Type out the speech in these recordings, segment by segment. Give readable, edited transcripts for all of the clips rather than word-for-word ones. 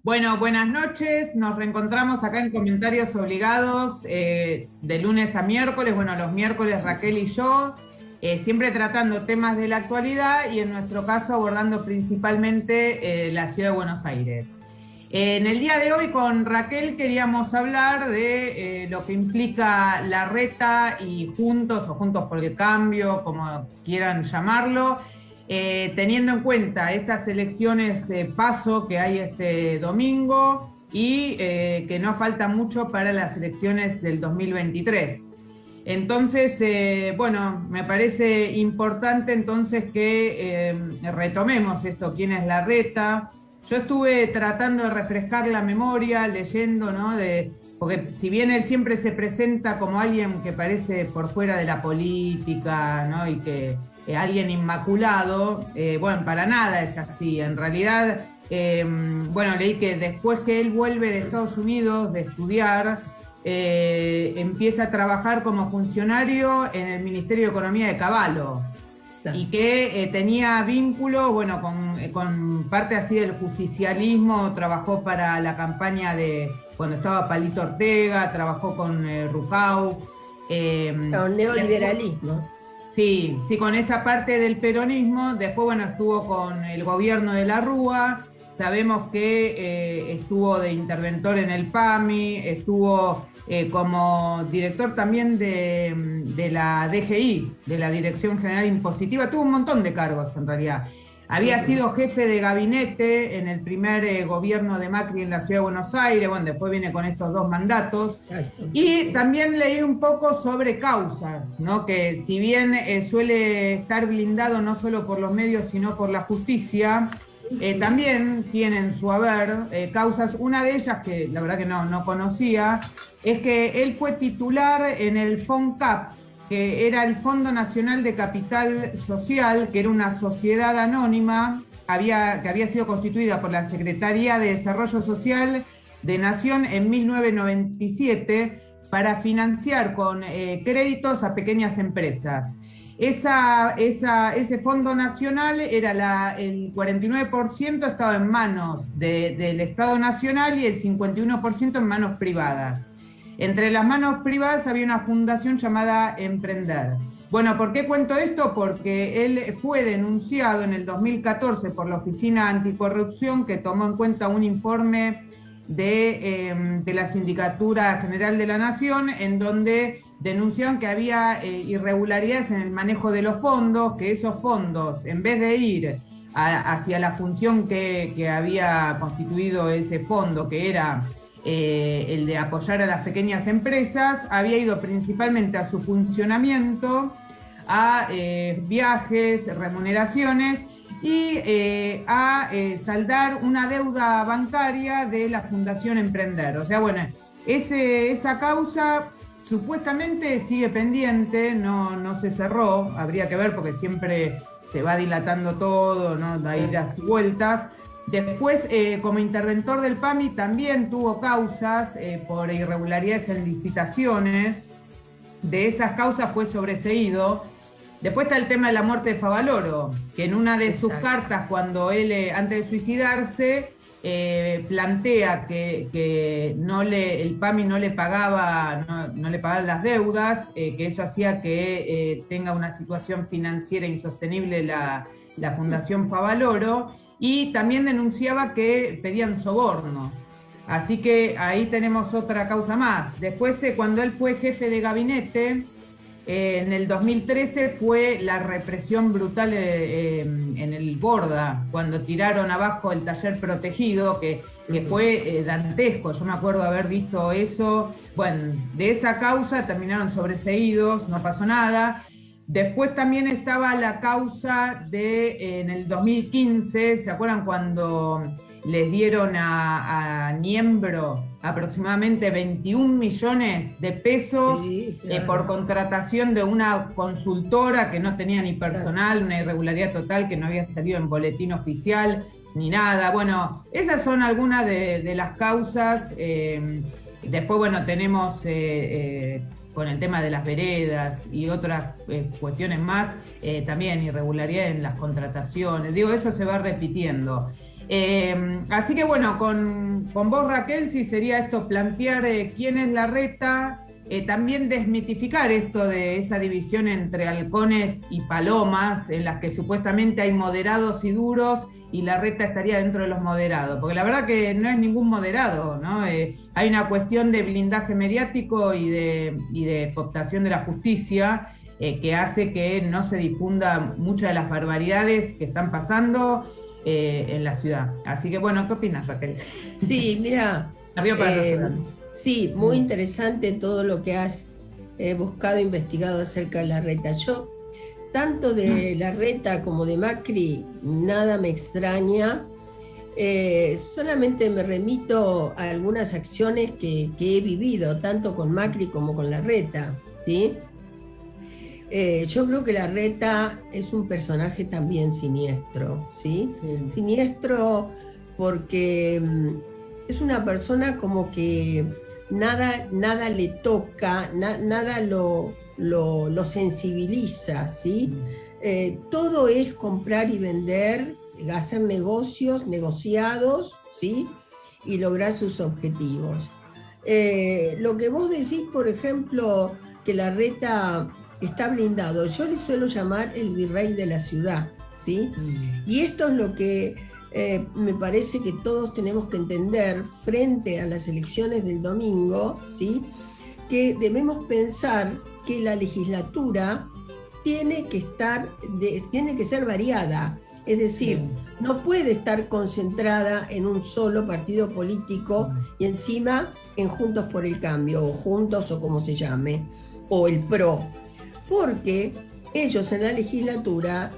Bueno, buenas noches. Nos reencontramos acá en Comentarios Obligados de lunes a miércoles. Bueno, los miércoles Raquel y yo, siempre tratando temas de la actualidad y en nuestro caso abordando principalmente la ciudad de Buenos Aires. En el día de hoy con Raquel queríamos hablar de lo que implica la Reta y Juntos o Juntos por el Cambio, como quieran llamarlo. Teniendo en cuenta estas elecciones PASO que hay este domingo y que no falta mucho para las elecciones del 2023. Entonces, bueno, me parece importante entonces que retomemos esto, quién es la Reta. Yo estuve tratando de refrescar la memoria, leyendo, ¿no? Porque si bien él siempre se presenta como alguien que parece por fuera de la política, ¿no? Y que alguien inmaculado, bueno, para nada es así. En realidad, bueno, leí que después que él vuelve de Estados Unidos de estudiar, empieza a trabajar como funcionario en el Ministerio de Economía de Cavallo. Y que tenía vínculo, bueno, con parte así del justicialismo, trabajó para la campaña de cuando estaba Palito Ortega, trabajó con Rucauf. Con neoliberalismo. Sí, con esa parte del peronismo. Después, bueno, estuvo con el gobierno de la Rúa. Sabemos que estuvo de interventor en el PAMI, estuvo como director también de la DGI, de la Dirección General Impositiva. Tuvo un montón de cargos en realidad. Había sido jefe de gabinete en el primer gobierno de Macri en la Ciudad de Buenos Aires. Bueno, después viene con estos dos mandatos. Y también leí un poco sobre causas, ¿no? Que si bien suele estar blindado no solo por los medios, sino por la justicia, también tienen su haber causas. Una de ellas, que la verdad que no conocía, es que él fue titular en el FONCAP, que era el Fondo Nacional de Capital Social, que era una sociedad anónima que había sido constituida por la Secretaría de Desarrollo Social de Nación en 1997 para financiar con créditos a pequeñas empresas. Ese fondo nacional era el 49% estaba en manos del Estado Nacional y el 51% en manos privadas. Entre las manos privadas había una fundación llamada Emprender. Bueno, ¿por qué cuento esto? Porque él fue denunciado en el 2014 por la Oficina Anticorrupción, que tomó en cuenta un informe de la Sindicatura General de la Nación, en donde denunciaron que había irregularidades en el manejo de los fondos, que esos fondos, en vez de ir hacia la función que había constituido ese fondo, que era el de apoyar a las pequeñas empresas, había ido principalmente a su funcionamiento, a viajes, remuneraciones y a saldar una deuda bancaria de la Fundación Emprender. O sea, bueno, esa causa supuestamente sigue pendiente, no se cerró, habría que ver porque siempre se va dilatando todo, ¿no? Da idas y vueltas. Después, como interventor del PAMI, también tuvo causas por irregularidades en licitaciones. De esas causas fue sobreseído. Después está el tema de la muerte de Favaloro, que en una de sus cartas, cuando él, antes de suicidarse, plantea que el PAMI no le pagaba las deudas, que eso hacía que tenga una situación financiera insostenible la Fundación Favaloro. Y también denunciaba que pedían sobornos. Así que ahí tenemos otra causa más. Después, cuando él fue jefe de gabinete, en el 2013 fue la represión brutal en el Borda, cuando tiraron abajo el taller protegido, que fue dantesco. Yo me acuerdo haber visto eso. Bueno, de esa causa terminaron sobreseídos, no pasó nada. Después también estaba la causa en el 2015, ¿se acuerdan cuando les dieron a Niembro aproximadamente 21 millones de pesos por contratación de una consultora que no tenía ni personal, una irregularidad total que no había salido en boletín oficial ni nada? Bueno, esas son algunas de las causas. Después, bueno, tenemos con el tema de las veredas y otras cuestiones más, también irregularidad en las contrataciones. Digo, eso se va repitiendo. Así que bueno, con vos, Raquel, sí sería esto, plantear quién es Larreta, también desmitificar esto de esa división entre halcones y palomas, en las que supuestamente hay moderados y duros, y Larreta estaría dentro de los moderados, porque la verdad que no es ningún moderado, ¿no? Hay una cuestión de blindaje mediático y de cooptación de la justicia, que hace que no se difunda muchas de las barbaridades que están pasando en la ciudad. Así que bueno, ¿qué opinas, Raquel? Sí, mira, sí, muy interesante todo lo que has buscado, investigado acerca de Larreta. Yo, tanto de Larreta como de Macri, nada me extraña. Solamente me remito a algunas acciones que he vivido, tanto con Macri como con Larreta, ¿sí? Yo creo que Larreta es un personaje también siniestro, ¿sí? Sí. Siniestro porque es una persona como que nada le toca, nada lo sensibiliza, ¿sí? Todo es comprar y vender, hacer negocios, negociados, ¿sí? Y lograr sus objetivos. Lo que vos decís, por ejemplo, que Larreta está blindado, yo le suelo llamar el virrey de la ciudad, ¿sí? Y esto es lo que me parece que todos tenemos que entender frente a las elecciones del domingo, ¿sí? Que debemos pensar que la legislatura tiene que ser variada, es decir, no puede estar concentrada en un solo partido político y encima en Juntos por el Cambio, o Juntos o como se llame, o el PRO, porque ellos en la legislatura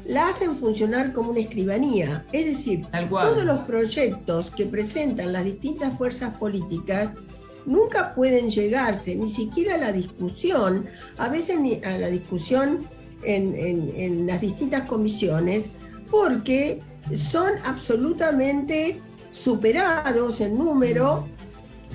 la hacen funcionar como una escribanía, es decir, todos los proyectos que presentan las distintas fuerzas políticas nunca pueden llegarse ni siquiera a la discusión, a veces ni a la discusión en las distintas comisiones, porque son absolutamente superados en número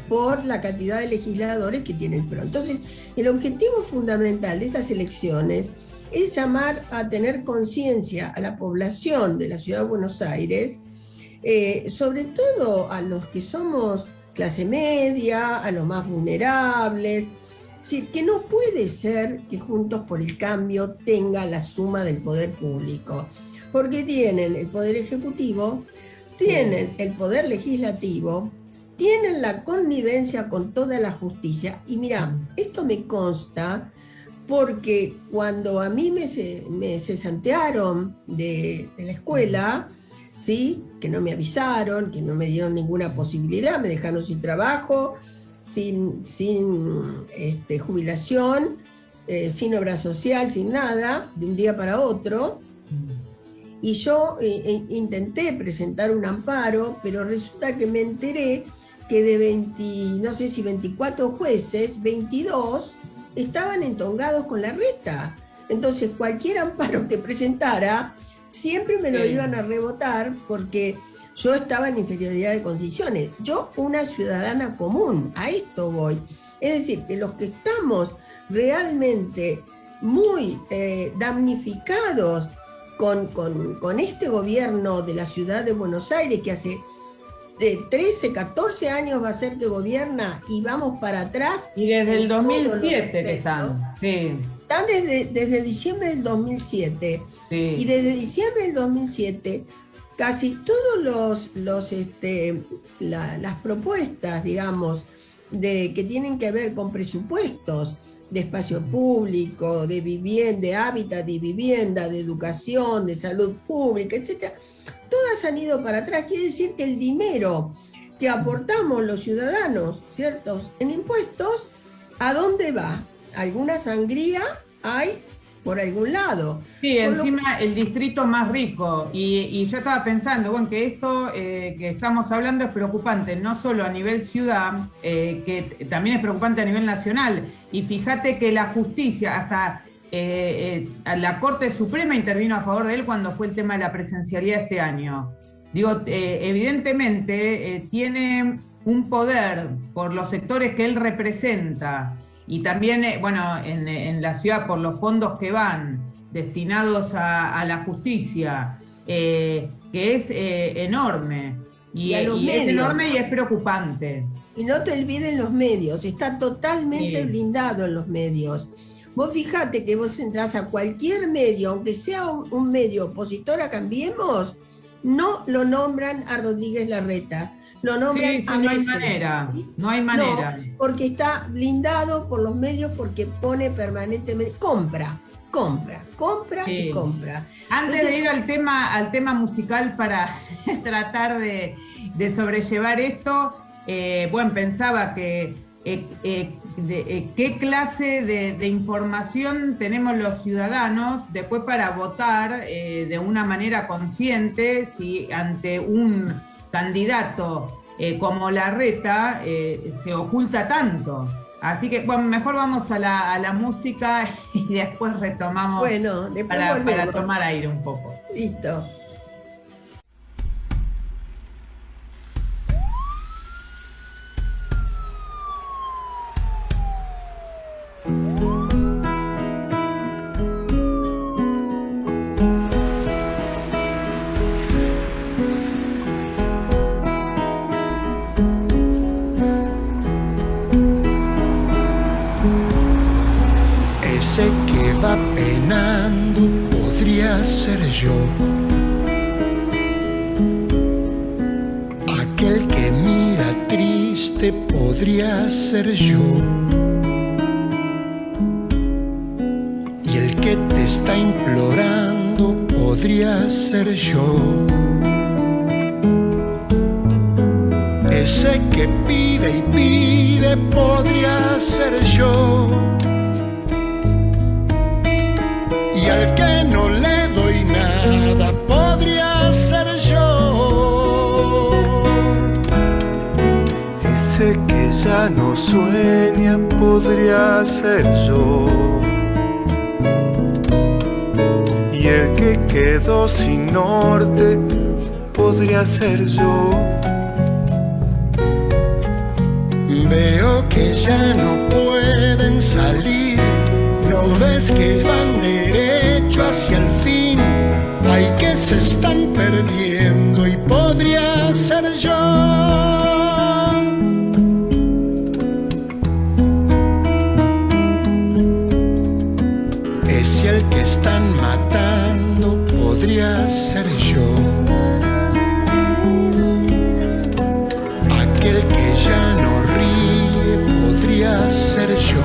por la cantidad de legisladores que tiene el PRO. Entonces, el objetivo fundamental de estas elecciones es llamar a tener conciencia a la población de la Ciudad de Buenos Aires, sobre todo a los que somos clase media, a los más vulnerables. Es decir, que no puede ser que Juntos por el Cambio tenga la suma del poder público, porque tienen el poder ejecutivo, tienen el poder legislativo, tienen la connivencia con toda la justicia. Y mira, esto me consta porque cuando a mí me cesantearon de la escuela, ¿sí? Que no me avisaron, que no me dieron ninguna posibilidad, me dejaron sin trabajo, sin jubilación, sin obra social, sin nada, de un día para otro. Y yo intenté presentar un amparo, pero resulta que me enteré que de 24 jueces, 22 estaban entongados con Larreta. Entonces cualquier amparo que presentara siempre me lo iban a rebotar porque yo estaba en inferioridad de condiciones. Yo, una ciudadana común, a esto voy. Es decir, que los que estamos realmente muy damnificados con este gobierno de la ciudad de Buenos Aires, que hace 13, 14 años va a ser que gobierna y vamos para atrás. Y desde el 2007 que están. Sí. Están desde diciembre del 2007. Sí. Y desde diciembre del 2007, casi todos las propuestas, digamos, que tienen que ver con presupuestos de espacio público, de vivienda, de hábitat, de vivienda, de educación, de salud pública, etcétera, todas han ido para atrás. Quiere decir que el dinero que aportamos los ciudadanos, ¿cierto?, en impuestos, ¿a dónde va? Alguna sangría hay por algún lado. Sí, encima el distrito más rico. Y yo estaba pensando, bueno, que esto que estamos hablando es preocupante, no solo a nivel ciudad, que también es preocupante a nivel nacional. Y fíjate que la justicia, hasta la Corte Suprema intervino a favor de él cuando fue el tema de la presencialidad este año. Digo, evidentemente tiene un poder por los sectores que él representa y también, bueno, en la ciudad por los fondos que van destinados a la justicia, que que es enorme. Y es enorme y es preocupante. Y no te olvides los medios, está totalmente blindado en los medios. Vos fijate que vos entrás a cualquier medio, aunque sea un medio opositor a Cambiemos, no lo nombran a Rodríguez Larreta, lo nombran a no hay Messi. manera, no hay manera. No, porque está blindado por los medios, porque pone permanentemente, compra y compra. Antes de ir al tema musical para tratar de sobrellevar esto, pensaba que qué clase de información tenemos los ciudadanos después para votar de una manera consciente si ante un candidato como Larreta se oculta tanto. Así que, mejor vamos a la música y después retomamos para tomar aire un poco. Listo. Ese que va penando podría ser yo. Aquel que mira triste podría ser yo. Y el que te está implorando podría ser yo. Ese que pide y pide podría ser yo. Y al que no le doy nada podría ser yo. Ese que ya no sueña podría ser yo. Y el que quedó sin norte podría ser yo. Veo que ya no pueden salir. ¿No ves que van derecho hacia el fin? Ay, que se están perdiendo y podría ser yo. Ese al que están matando podría ser yo. Aquel que ya no ríe podría ser yo.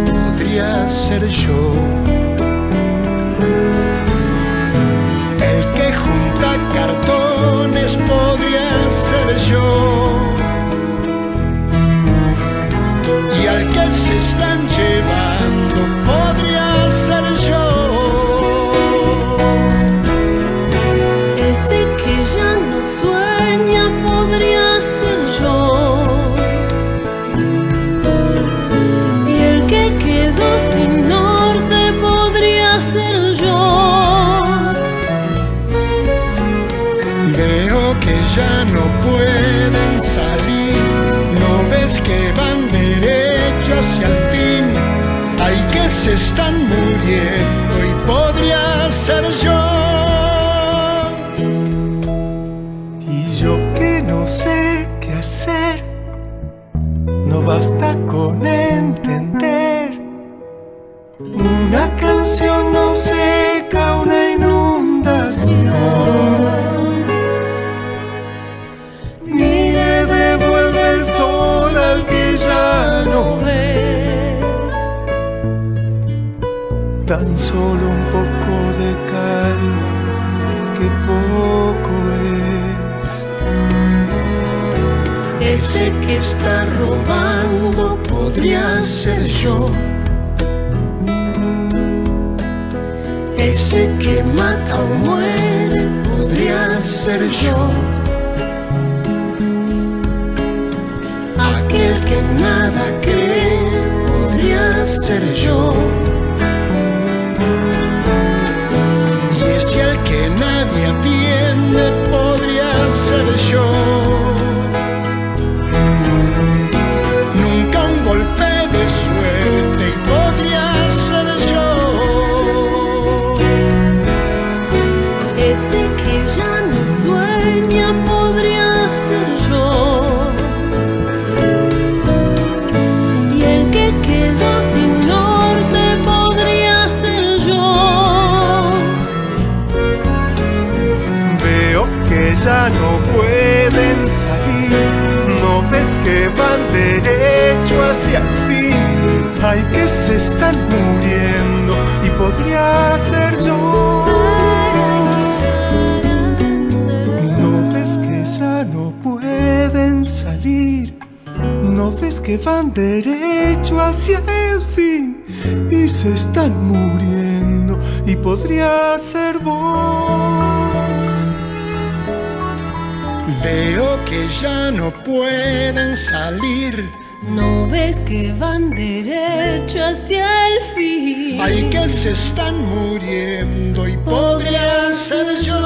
Podría ser yo. El que junta cartones podría ser yo. Y al que se están llevando podría ser yo. Ese que ya no sueña podría ser yo. Sin norte podría ser yo. Veo que ya no pueden salir. ¿No ves que van derecho hacia el fin? Ay, que se están muriendo y podría ser yo. Y yo que no sé qué hacer, no basta con entender. Una canción no seca una inundación, ni le devuelve el sol al que ya no ve. Tan solo un poco de calma, que poco es. Ese que está robando podría ser yo. Ese que mata o muere podría ser yo. Aquel que nada cree podría ser yo. Y ese al que nadie atiende podría ser yo. Nunca un golpe de suerte y podría ser ya no pueden salir. ¿No ves que van derecho hacia el fin? Ay, que se están muriendo y podría ser yo. ¿No ves que ya no pueden salir? ¿No ves que van derecho hacia el fin? Y se están muriendo y podría ser vos. Veo que ya no pueden salir. ¿No ves que van derecho hacia el fin? Ay, que se están muriendo y podría ser yo.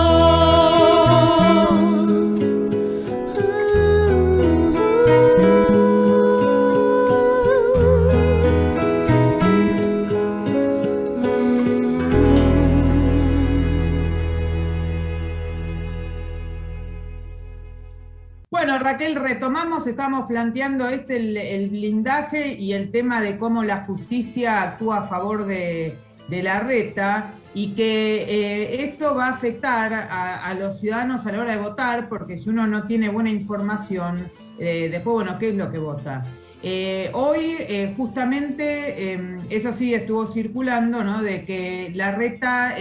Bueno, Raquel, retomamos, estamos planteando el blindaje y el tema de cómo la justicia actúa a favor de Larreta y que esto va a afectar a los ciudadanos a la hora de votar, porque si uno no tiene buena información, después, bueno, ¿qué es lo que vota? Hoy, justamente, eso sí estuvo circulando, ¿no? De que Larreta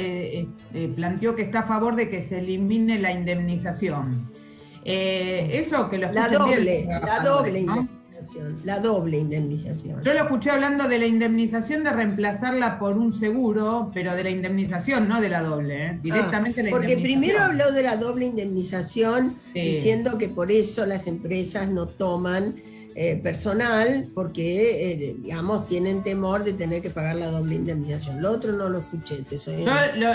planteó que está a favor de que se elimine la indemnización. Eso que lo La escuchen doble bien, ¿no? indemnización. La doble indemnización. Yo lo escuché hablando de la indemnización, de reemplazarla por un seguro, pero de la indemnización, no de la doble, directamente la porque indemnización. primero habló de la doble indemnización, Sí. diciendo que por eso las empresas no toman personal, porque, digamos, tienen temor de tener que pagar la doble indemnización. Lo otro no lo escuché. Yo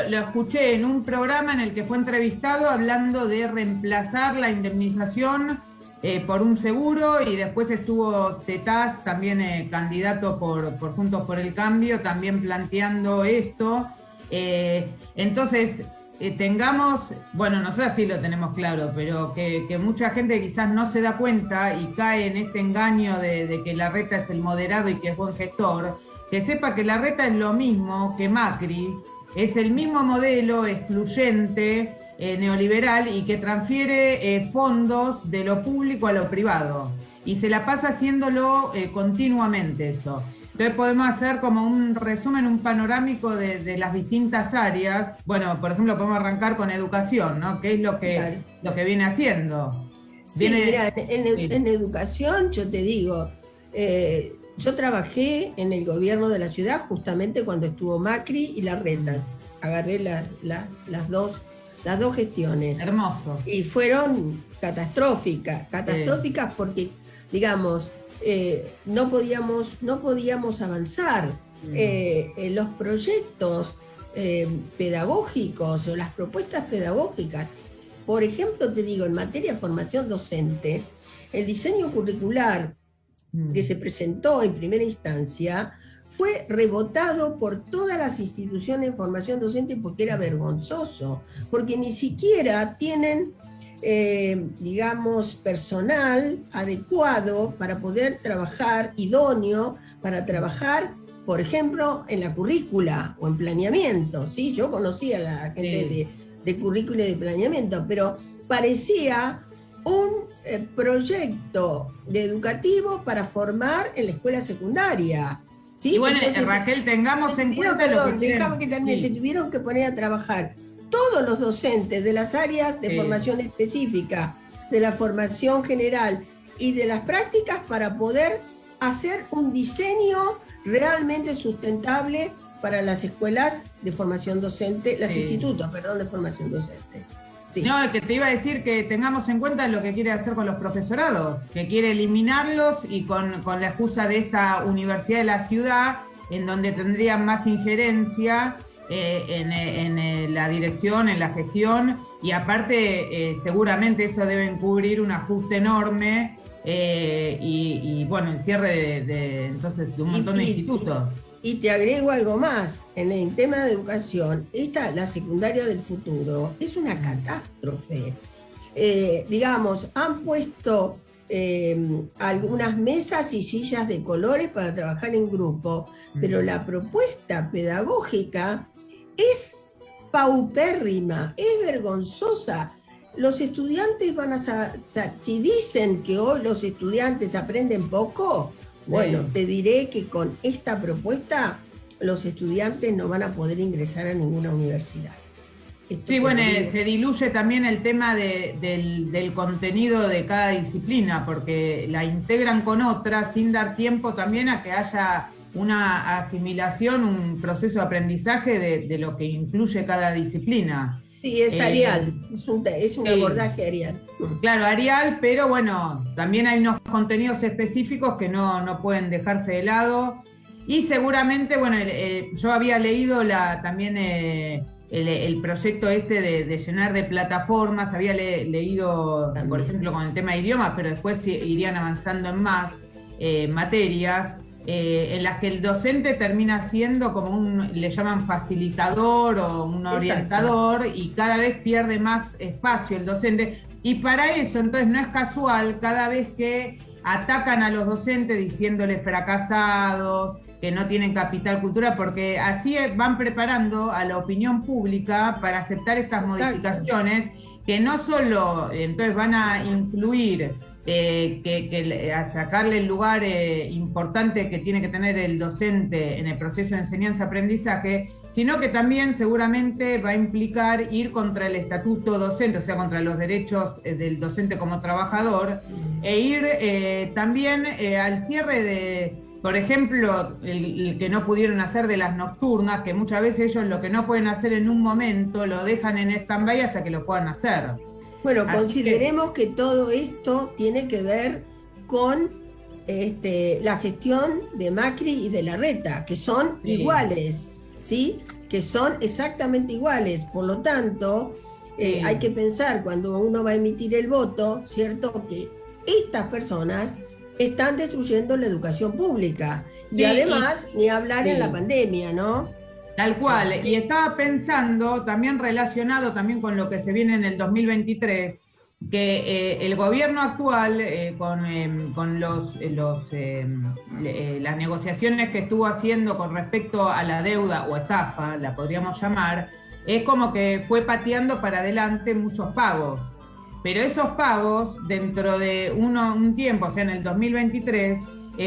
lo escuché en un programa en el que fue entrevistado hablando de reemplazar la indemnización por un seguro, y después estuvo Tetaz, también candidato por Juntos por el Cambio, también planteando esto. Entonces, tengamos, bueno, nosotros sí lo tenemos claro, pero que mucha gente quizás no se da cuenta y cae en este engaño de que Larreta es el moderado y que es buen gestor, que sepa que Larreta es lo mismo que Macri, es el mismo modelo excluyente, neoliberal, y que transfiere fondos de lo público a lo privado, y se la pasa haciéndolo continuamente eso. Entonces podemos hacer como un resumen, un panorámico de las distintas áreas. Bueno, por ejemplo, podemos arrancar con educación, ¿no? ¿Qué es lo que viene haciendo? Sí, mira, en educación, yo te digo, yo trabajé en el gobierno de la ciudad justamente cuando estuvo Macri y Larreta. Agarré las dos gestiones. Hermoso. Y fueron catastróficas porque, digamos, no podíamos avanzar. Los proyectos pedagógicos o las propuestas pedagógicas, por ejemplo, te digo, en materia de formación docente, el diseño curricular que se presentó en primera instancia fue rebotado por todas las instituciones de formación docente porque era vergonzoso, porque ni siquiera tienen digamos, personal adecuado para poder trabajar, idóneo para trabajar, por ejemplo, en la currícula o en planeamiento, ¿sí? Yo conocía a la gente de currícula y de planeamiento, pero parecía un proyecto educativo para formar en la escuela secundaria, ¿sí? Y bueno, entonces, Raquel, tengamos en cuenta lo que... Déjame que también se tuvieron que poner a trabajar todos los docentes de las áreas de formación específica, de la formación general y de las prácticas para poder hacer un diseño realmente sustentable para las escuelas de formación docente, los institutos, perdón, de formación docente. Sí. No, que te iba a decir que tengamos en cuenta lo que quiere hacer con los profesorados, que quiere eliminarlos y con la excusa de esta universidad de la ciudad, en donde tendrían más injerencia en la dirección, en la gestión, y aparte seguramente eso debe encubrir un ajuste enorme y bueno, el cierre entonces de un montón de institutos. Y te agrego algo más, en el tema de educación, la secundaria del futuro es una catástrofe. Digamos, han puesto algunas mesas y sillas de colores para trabajar en grupo, pero la propuesta pedagógica es paupérrima, es vergonzosa. los estudiantes van a... Si dicen que hoy los estudiantes aprenden poco, bueno, te diré que con esta propuesta los estudiantes no van a poder ingresar a ninguna universidad. Sí, bueno, se diluye también el tema del contenido de cada disciplina, porque la integran con otra sin dar tiempo también a que haya una asimilación, un proceso de aprendizaje de lo que incluye cada disciplina. Sí, es Arial, es un abordaje Arial. Claro, Arial, pero bueno, también hay unos contenidos específicos que no pueden dejarse de lado. Y seguramente, bueno, yo había leído también el proyecto de llenar de plataformas, había leído, también, por ejemplo, con el tema de idiomas, pero después irían avanzando en más materias, en las que el docente termina siendo como le llaman facilitador o un orientador, y cada vez pierde más espacio el docente. Y para eso, entonces, no es casual cada vez que atacan a los docentes diciéndoles fracasados, que no tienen capital cultural, porque así van preparando a la opinión pública para aceptar estas modificaciones, que no solo entonces van a incluir a sacarle el lugar importante que tiene que tener el docente en el proceso de enseñanza-aprendizaje, sino que también seguramente va a implicar ir contra el estatuto docente, o sea, contra los derechos del docente como trabajador, e ir también al cierre de, por ejemplo, el que no pudieron hacer de las nocturnas, que muchas veces ellos lo que no pueden hacer en un momento lo dejan en stand-by hasta que lo puedan hacer. Bueno, consideremos que todo esto tiene que ver con la gestión de Macri y de Larreta, que son iguales, ¿sí? Que son exactamente iguales. Por lo tanto, hay que pensar cuando uno va a emitir el voto, ¿cierto? Que estas personas están destruyendo la educación pública. Y además, ni hablar en la pandemia, ¿no? Tal cual, y estaba pensando, también relacionado también con lo que se viene en el 2023, que el gobierno actual, con las negociaciones que estuvo haciendo con respecto a la deuda o estafa, la podríamos llamar, es como que fue pateando para adelante muchos pagos. Pero esos pagos, dentro de un tiempo, o sea, en el 2023,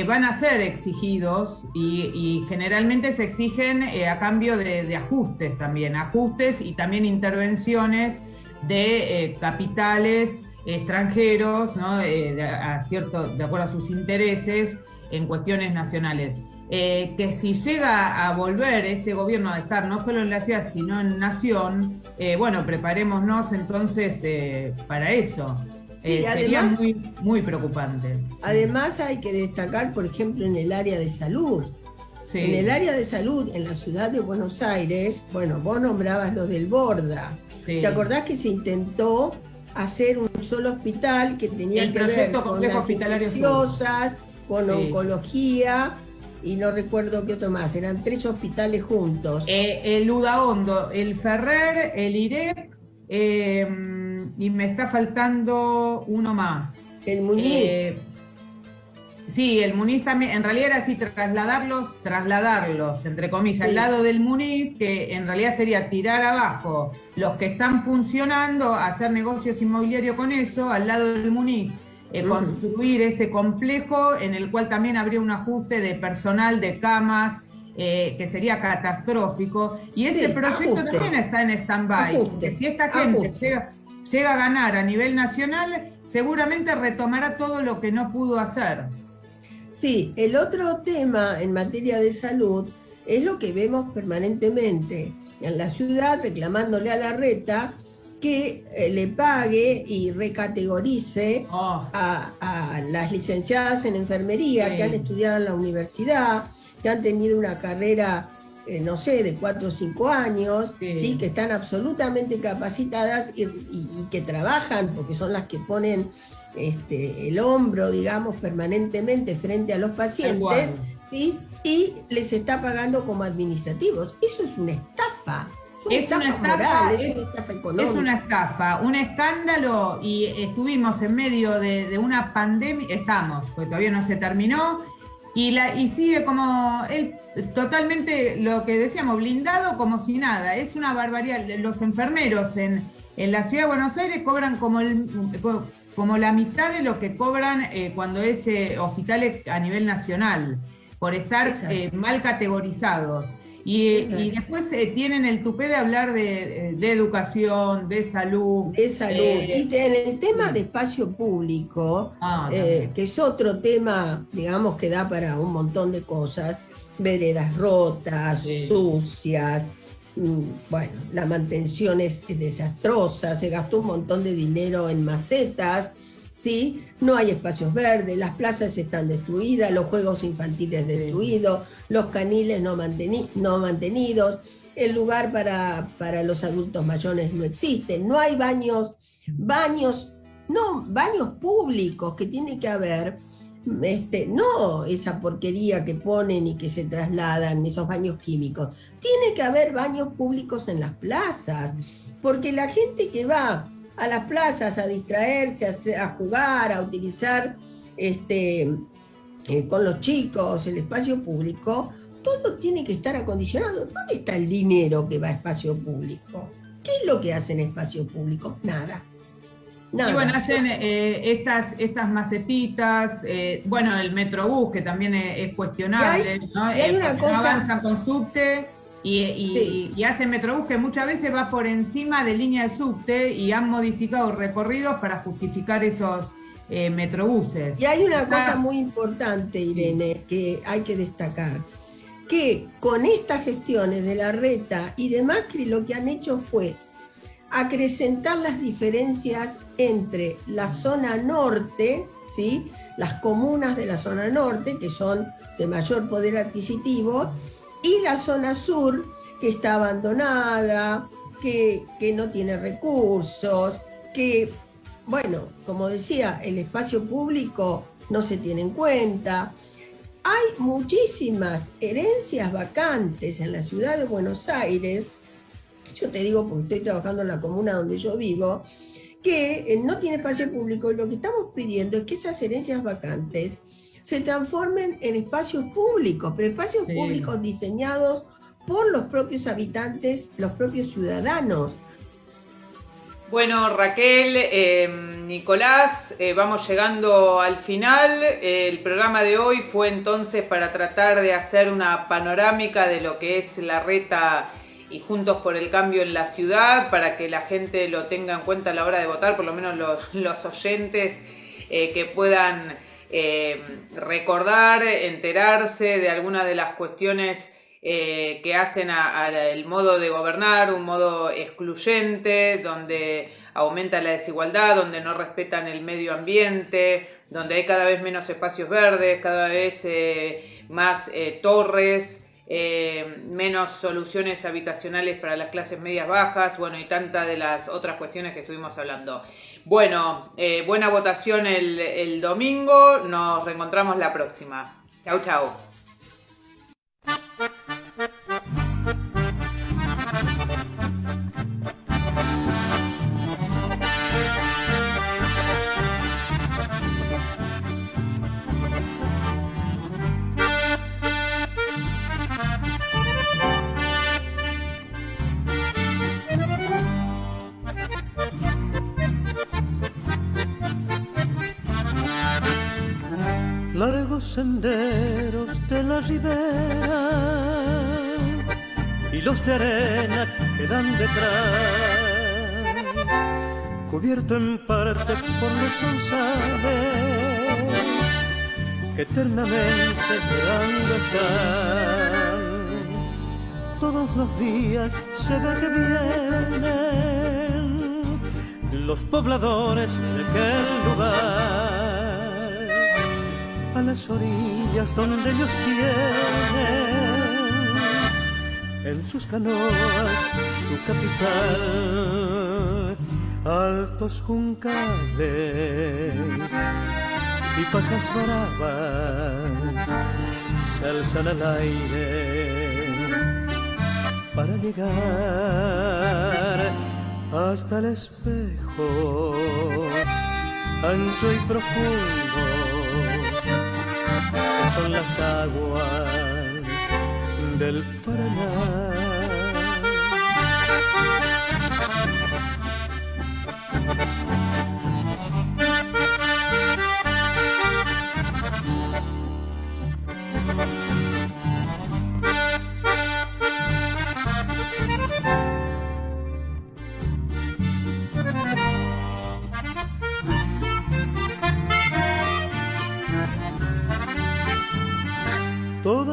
van a ser exigidos y generalmente se exigen a cambio de ajustes también, ajustes y también intervenciones de capitales extranjeros, ¿no? de acuerdo a sus intereses en cuestiones nacionales. Que si llega a volver este gobierno a estar no solo en la ciudad, sino en nación, bueno, preparémonos entonces para eso. Sí, sería además, muy preocupante. Además hay que destacar, por ejemplo, en el área de salud. Sí. En el área de salud, en la ciudad de Buenos Aires, bueno, vos nombrabas lo del Borda. Sí. ¿Te acordás que se intentó hacer un solo hospital que tenía que ver con las infecciosas, con oncología, y no recuerdo qué otro más, eran 3 hospitales juntos. El Udaondo, el Ferrer, el IREP, y me está faltando uno más. El Muñiz. Sí, el Muniz también, en realidad era así, trasladarlos, entre comillas, al lado del Muniz, que en realidad sería tirar abajo los que están funcionando, hacer negocios inmobiliarios con eso, al lado del Muniz, construir ese complejo en el cual también habría un ajuste de personal, de camas, que sería catastrófico, y ese proyecto también está en stand-by, porque si esta gente llega a ganar a nivel nacional, seguramente retomará todo lo que no pudo hacer. Sí, el otro tema en materia de salud es lo que vemos permanentemente en la ciudad, reclamándole a Larreta que le pague y recategorice a las licenciadas en enfermería que han estudiado en la universidad, que han tenido una carrera, no sé, de 4 o 5 años, ¿sí? Que están absolutamente capacitadas y que trabajan, porque son las que ponen el hombro, digamos, permanentemente frente a los pacientes, ¿sí? Y les está pagando como administrativos. Eso es una estafa. Es una estafa moral, es una estafa económica. Es una estafa, un escándalo, y estuvimos en medio de una pandemia, porque todavía no se terminó, y sigue como él totalmente lo que decíamos, blindado como si nada. Es una barbaridad. Los enfermeros en En la Ciudad de Buenos Aires cobran como la mitad de lo que cobran cuando es hospitales a nivel nacional, por estar mal categorizados. Y después tienen el tupé de hablar de educación, de salud. De salud. Y en el tema de espacio público, que es otro tema, digamos, que da para un montón de cosas, veredas rotas, sucias, bueno, la mantención es desastrosa, se gastó un montón de dinero en macetas, ¿sí? No hay espacios verdes, las plazas están destruidas, los juegos infantiles destruidos, los caniles no mantenidos, el lugar para los adultos mayores no existe, no hay baños públicos que tiene que haber, no esa porquería que ponen y que se trasladan, esos baños químicos, tiene que haber baños públicos en las plazas, porque la gente que va a las plazas a distraerse, a jugar, a utilizar con los chicos el espacio público, todo tiene que estar acondicionado. ¿Dónde está el dinero que va a espacio público? ¿Qué es lo que hacen en espacio público? Nada. Y bueno, hacen estas macetitas, bueno, el Metrobús, que también es cuestionable, ¿no? Y hay una cosa... No avanzan con subte y hacen Metrobús que muchas veces va por encima de línea de subte y han modificado recorridos para justificar esos Metrobuses. Y hay una cosa muy importante, Irene, que hay que destacar, que con estas gestiones de Larreta y de Macri lo que han hecho fue acrecentar las diferencias entre la zona norte, ¿sí? Las comunas de la zona norte, que son de mayor poder adquisitivo, y la zona sur, que está abandonada, que no tiene recursos, que, bueno, como decía, el espacio público no se tiene en cuenta. Hay muchísimas herencias vacantes en la ciudad de Buenos Aires. Yo te digo porque estoy trabajando en la comuna donde yo vivo, que no tiene espacio público, y lo que estamos pidiendo es que esas herencias vacantes se transformen en espacios públicos, pero espacios públicos diseñados por los propios habitantes, los propios ciudadanos. Bueno, Raquel, Nicolás, vamos llegando al final. El programa de hoy fue entonces para tratar de hacer una panorámica de lo que es Larreta y Juntos por el Cambio en la ciudad, para que la gente lo tenga en cuenta a la hora de votar, por lo menos los oyentes que puedan recordar, enterarse de algunas de las cuestiones que hacen al modo de gobernar, un modo excluyente, donde aumenta la desigualdad, donde no respetan el medio ambiente, donde hay cada vez menos espacios verdes, cada vez más torres, menos soluciones habitacionales para las clases medias bajas, bueno, y tantas de las otras cuestiones que estuvimos hablando. Bueno, buena votación el domingo, nos reencontramos la próxima. Chau, chau. Largos senderos de la ribera y los de arena quedan detrás, cubierto en parte por los sausales que eternamente llorando están. Todos los días se ve que vienen los pobladores de aquel lugar a las orillas donde ellos tienen en sus canoas su capital. Altos juncales y pajas bravas se alzan al aire para llegar hasta el espejo ancho y profundo que son las aguas del Paraná.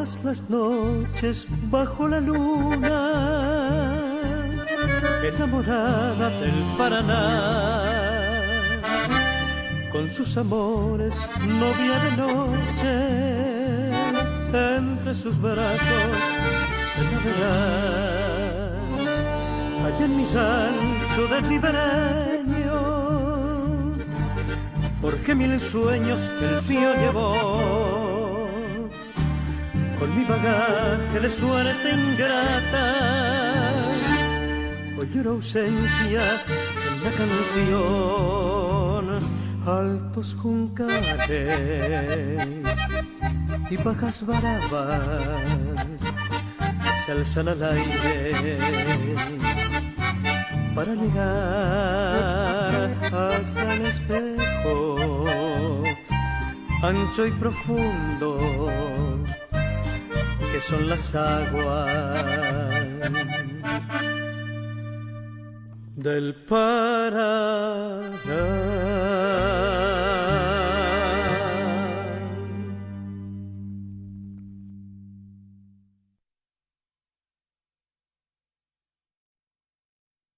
Todas las noches bajo la luna, enamorada del Paraná, con sus amores, novia de noche, entre sus brazos se navegará. Allá en mi rancho del ribereño, forjé mil sueños que el río llevó. Con mi bagaje de suerte ingrata, hoy lloro ausencia en la canción. Altos juncares y bajas bravas se alzan al aire para llegar hasta el espejo ancho y profundo que son las aguas del Paraná.